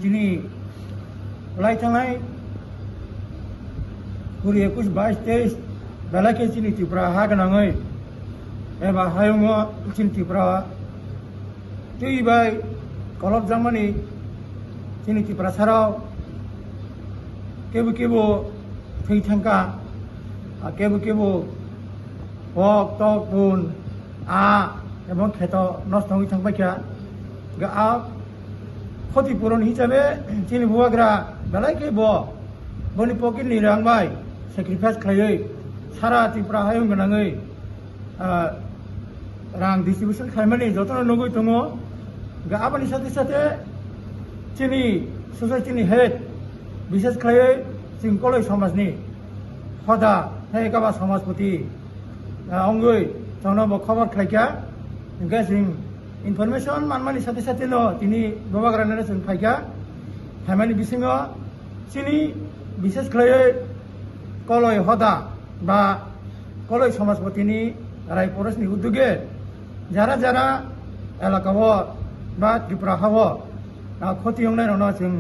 दिनै अरायथाङै 20, 21, 22, 23 बेलाके चिनि त्रिपुरा हा गोनाङै एबा हायुङो चिनि त्रिपुरा थैबाय गलब जामानि चिनि त्रिपुरा साराव केबो केबो थैथांखा केबो केबो हक टक बुन এবং খেত নষ্ট হয়ে থাকবাইকা ক্ষতিপূরণ হিসাবে চিনি বুয়াগ্রা বেলাইকে বনি পকেট নিরাंबाय सेक्रिफाइस खालायै सारा त्रिपुरा हायुं गोनाङै रां डिस्ट्रिबिउशन खालामनानै जतन नगै दङ आबादनि साथे साथे चिनि ससाइटिनि हेड बिशेष खालायै जों कलेज समाजनि हदा हे गाबा समाजपति अंगै जोंनाव खबर खालायका जों इनफरमेशन मानमानि साथे साथे न दिनै बाबाग्रानो जों फायका हामानि बिसिङाव चिनि बिशेष खालायै कलय हदा बा कलय समाजपतिनि राय परसनि उद्योगे যারা যারা এলাকাव बा त्रिपुरा हाव क्षति हंनाय न जों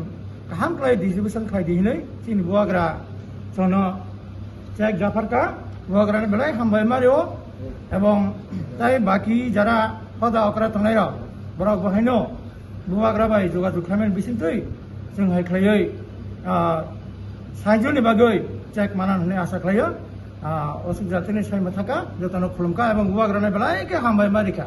गाहाम खालाय डिस्ट्रिबिउशन खालायदिनै चिनि बुवाग्रा जोंनो চেক জাফারকা বুয়াগ্রাनि बेलाय हामबाय मारियो এবং তাই বাকি যারা हदा अकरा थांनाय बरक बहायनो बुवाग्रा बाय जगाजग खालामनाय बिसिनथै जों हायख्लायै साइजनि बागै চেক मानान होननाय आसा खालायो असुख जातिनि सायमा थाका जतन खुलुमका এবং बुवाग्रानि बेलायके हामबाय मारिका